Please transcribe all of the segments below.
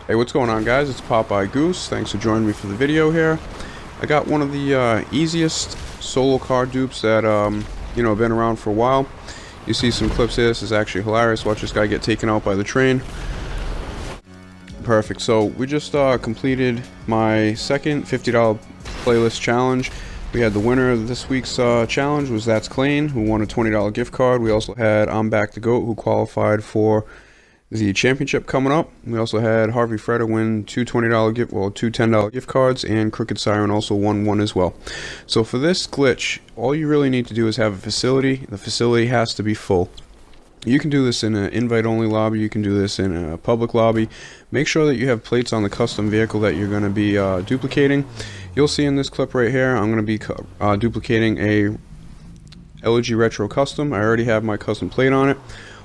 Hey, what's going on, guys? It's Popeye Goose. Thanks for joining me for the video here. I got one of the easiest solo car dupes that been around for a while. You see some clips here. This is actually hilarious. Watch this guy get taken out by the train. Perfect. So we just completed my second $50 playlist challenge. We had the winner of this week's challenge was That's Clean, who won a $20 gift card. We also had I'm Back the Goat, who qualified for the championship coming up. We also had Harvey Freda win two $10 gift cards, and Crooked Siren also won one as well. So for this glitch, all you really need to do is have a facility. The facility has to be full. You can do this in an invite-only lobby. You can do this in a public lobby. Make sure that you have plates on the custom vehicle that you're going to be duplicating. You'll see in this clip right here, I'm going to be duplicating a LG Retro Custom. I already have my custom plate on it.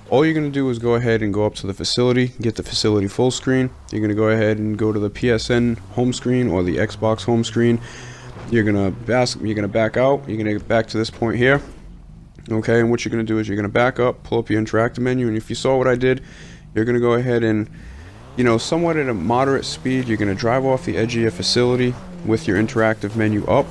All you're going to do is go ahead and go up to the facility, get the facility full screen. You're going to go ahead and go to the PSN home screen or the Xbox home screen. You're going to back out. You're going to get back to this point here. Okay, and what you're going to do is you're going to back up, pull up your interactive menu, and if you saw what I did, you're going to go ahead and, somewhat at a moderate speed, you're going to drive off the edge of your facility with your interactive menu up.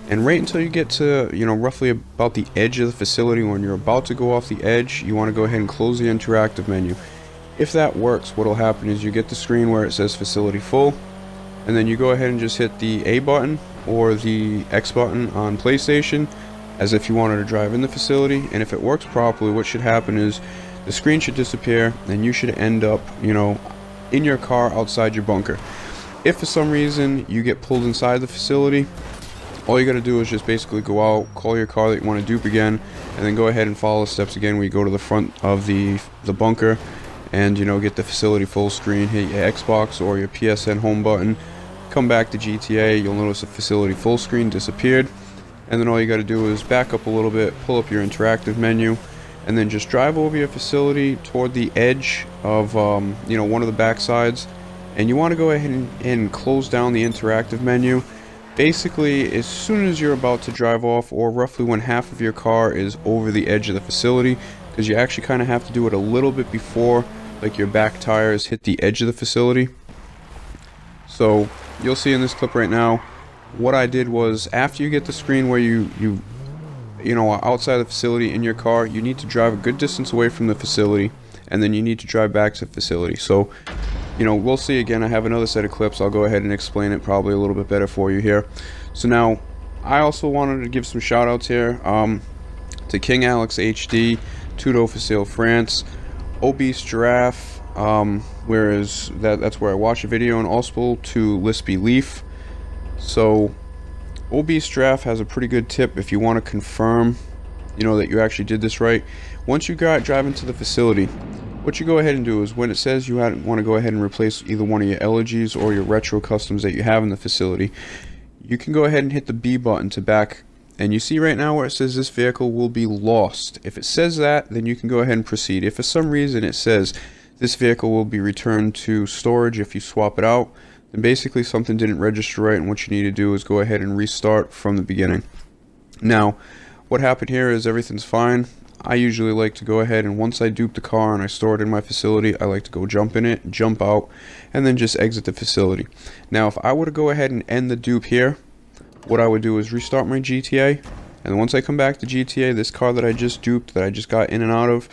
And right until you get to, roughly about the edge of the facility, when you're about to go off the edge, you want to go ahead and close the interactive menu. If that works, what will happen is you get the screen where it says facility full, and then you go ahead and just hit the A button or the X button on PlayStation as if you wanted to drive in the facility. And if it works properly, what should happen is the screen should disappear and you should end up, in your car outside your bunker. If for some reason you get pulled inside the facility, all you got to do is just basically go out, call your car that you want to dupe again, and then go ahead and follow the steps again where you go to the front of the bunker and, get the facility full screen, hit your Xbox or your PSN home button, come back to GTA, you'll notice the facility full screen disappeared, and then all you got to do is back up a little bit, pull up your interactive menu, and then just drive over your facility toward the edge of, one of the back sides, and you want to go ahead and close down the interactive menu. Basically, as soon as you're about to drive off, or roughly when half of your car is over the edge of the facility, because you actually kind of have to do it a little bit before, like, your back tires hit the edge of the facility. So you'll see in this clip right now, what I did was, after you get the screen where you are outside the facility in your car, you need to drive a good distance away from the facility, and then you need to drive back to the facility. So we'll see. Again, I have another set of clips. I'll go ahead and explain it probably a little bit better for you here. So now, I also wanted to give some shout outs here to King AlexHD, Tudo for Sale France, Obese Giraffe, that's where I watched a video, and also to Lispy Leaf. So Obese Giraffe has a pretty good tip if you want to confirm that you actually did this right. Once you drive into the facility, what you go ahead and do is, when it says you want to go ahead and replace either one of your LGs or your retro customs that you have in the facility, you can go ahead and hit the B button to back. And you see right now where it says this vehicle will be lost. If it says that, then you can go ahead and proceed. If for some reason it says this vehicle will be returned to storage if you swap it out, then basically something didn't register right, and what you need to do is go ahead and restart from the beginning. Now, what happened here is everything's fine. I usually like to go ahead and, once I dupe the car and I store it in my facility, I like to go jump in it, jump out, and then just exit the facility. Now, if I were to go ahead and end the dupe here, what I would do is restart my GTA, and once I come back to GTA, this car that I just duped, that I just got in and out of,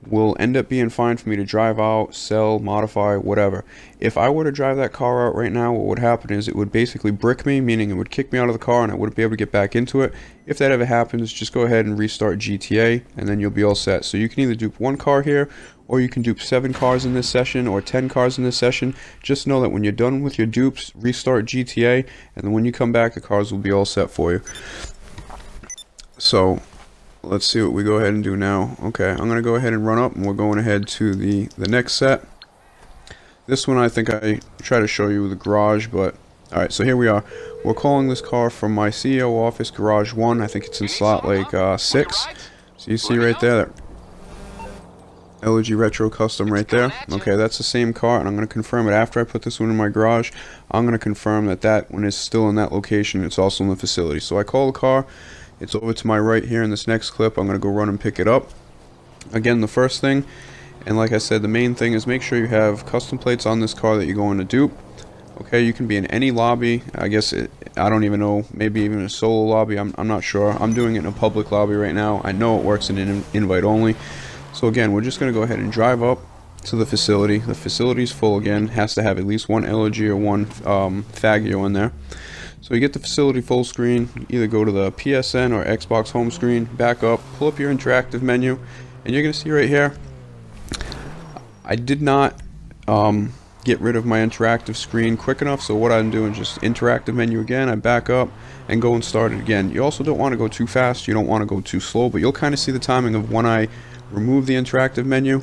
will end up being fine for me to drive out, sell, modify, whatever. If I were to drive that car out right now, what would happen is it would basically brick me, meaning it would kick me out of the car and I wouldn't be able to get back into it. If that ever happens, just go ahead and restart GTA, and then you'll be all set. So you can either dupe one car here, or you can dupe 7 cars in this session, or 10 cars in this session. Just know that when you're done with your dupes, restart GTA, and then when you come back, the cars will be all set for you. So let's see what we go ahead and do now. Okay, I'm going to go ahead and run up, and we're going ahead to the next set. This one I think I try to show you the garage, but alright, so here we are. We're calling this car from my CEO office, Garage 1. I think it's in slot like 6. So you see right there, that LG Retro Custom right there. Okay, that's the same car, and I'm going to confirm it after I put this one in my garage. I'm going to confirm that one is still in that location. It's also in the facility. So I call the car. It's over to my right here in this next clip. I'm going to go run and pick it up. Again, the first thing, And like I said, the main thing is make sure you have custom plates on this car that you're going to dupe. Okay, you can be in any lobby. I guess I don't even know, maybe even a solo lobby. I'm not sure. I'm doing it in a public lobby right now. I know it works in an invite only. So again, we're just going to go ahead and drive up to the facility. The facility's full again. Has to have at least one LG or one Faggio in there. So you get the facility full screen. Either go to the PSN or Xbox home screen, back up, pull up your interactive menu, and you're going to see right here, I did not get rid of my interactive screen quick enough, so what I'm doing is just interactive menu again. I back up and go and start it again. You also don't want to go too fast, you don't want to go too slow, but you'll kind of see the timing of when I remove the interactive menu.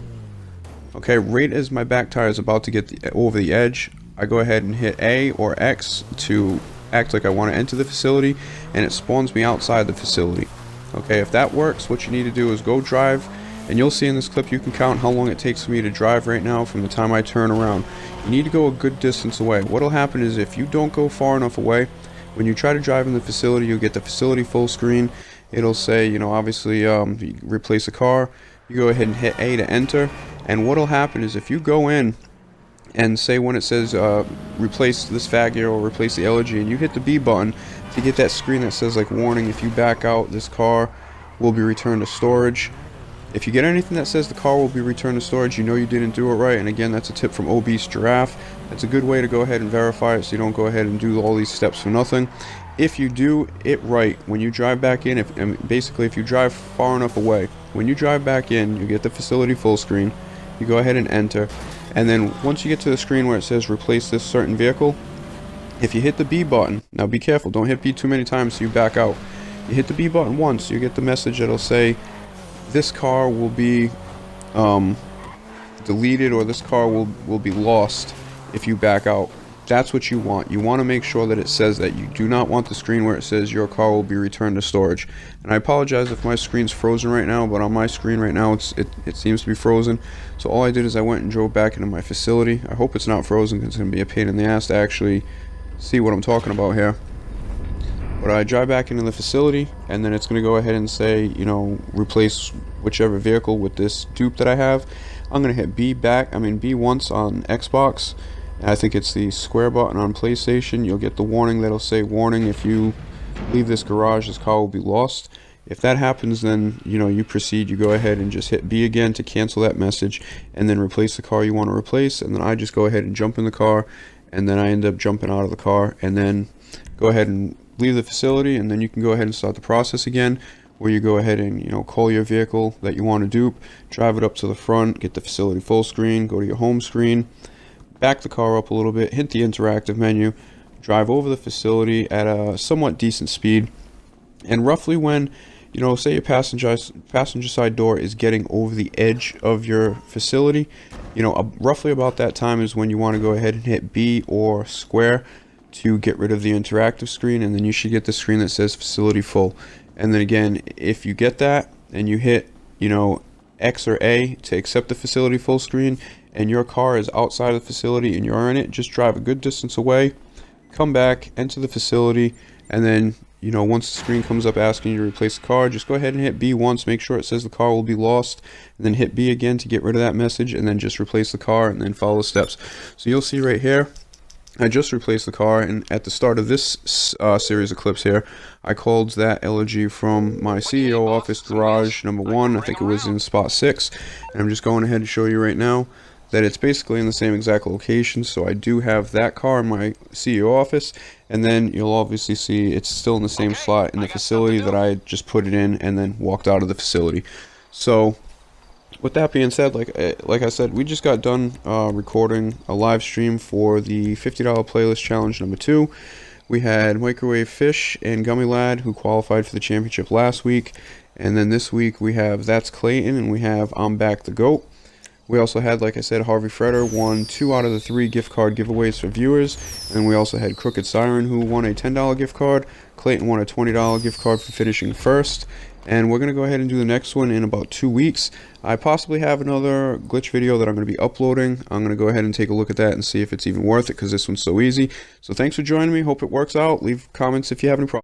Okay, right as my back tire is about to get over the edge, I go ahead and hit A or X to act like I want to enter the facility, and it spawns me outside the facility. Okay, if that works, what you need to do is go drive, and you'll see in this clip you can count how long it takes for me to drive right now from the time I turn around. You need to go a good distance away. What'll happen is if you don't go far enough away, when you try to drive in the facility, you'll get the facility full screen. It'll say, you know, obviously you replace a car. You go ahead and hit A to enter, and what'll happen is if you go in and say when it says replace this Faggio or replace the LG, and you hit the B button to get that screen that says like warning, if you back out, this car will be returned to storage. If you get anything that says the car will be returned to storage, you know you didn't do it right. And again, that's a tip from Obese Giraffe. That's a good way to go ahead and verify it, so you don't go ahead and do all these steps for nothing. If you do it right, when you drive back in, basically if you drive far enough away, when you drive back in, you get the facility full screen, you go ahead and enter, and then once you get to the screen where it says replace this certain vehicle, if you hit the B button, now be careful, don't hit B too many times so you back out. You hit the B button once, you get the message that'll say this car will be deleted, or this car will be lost if you back out. That's what you want. You want to make sure that it says that. You do not want the screen where it says your car will be returned to storage. And I apologize if my screen's frozen right now, but on my screen right now it seems to be frozen. So all I did is I went and drove back into my facility. I hope it's not frozen because it's going to be a pain in the ass to actually see what I'm talking about here. But I drive back into the facility, and then it's going to go ahead and say, you know, replace whichever vehicle with this dupe that I have. I'm going to hit B once on Xbox. And I think it's the square button on PlayStation. You'll get the warning that'll say, warning, if you leave this garage, this car will be lost. If that happens, then, you know, you proceed. You go ahead and just hit B again to cancel that message, and then replace the car you want to replace. And then I just go ahead and jump in the car, and then I end up jumping out of the car, and then go ahead and leave the facility, and then you can go ahead and start the process again, where you go ahead and, you know, call your vehicle that you want to dupe, drive it up to the front, get the facility full screen, go to your home screen, back the car up a little bit, hit the interactive menu, drive over the facility at a somewhat decent speed, and roughly when, you know, say your passenger side door is getting over the edge of your facility, you know, roughly about that time is when you want to go ahead and hit B or square to get rid of the interactive screen, and then you should get the screen that says facility full. And then again, if you get that and you hit, you know, X or A to accept the facility full screen, and your car is outside of the facility and you're in it, just drive a good distance away, come back, enter the facility, and then, you know, once the screen comes up asking you to replace the car, just go ahead and hit B once, make sure it says the car will be lost, and then hit B again to get rid of that message, and then just replace the car, and then follow the steps. So you'll see right here, I just replaced the car, and at the start of this series of clips here, I called that LG from my CEO office garage number 1. I think it was in spot 6, and I'm just going ahead to show you right now that it's basically in the same exact location. So I do have that car in my CEO office, and then you'll obviously see it's still in the same slot in the facility that I just put it in and then walked out of the facility. So with that being said, like I said, we just got done recording a live stream for the $50 playlist challenge number 2. We had Microwave Fish and Gummy Lad, who qualified for the championship last week, and then this week we have That's Clayton, and we have I'm Back the Goat. We also had, like I said, Harvey Fretter won 2 out of the 3 gift card giveaways for viewers, and we also had Crooked Siren, who won a $10 gift card. Clayton won a $20 gift card for finishing first. And we're going to go ahead and do the next one in about 2 weeks. I possibly have another glitch video that I'm going to be uploading. I'm going to go ahead and take a look at that and see if it's even worth it, because this one's so easy. So thanks for joining me. Hope it works out. Leave comments if you have any problems.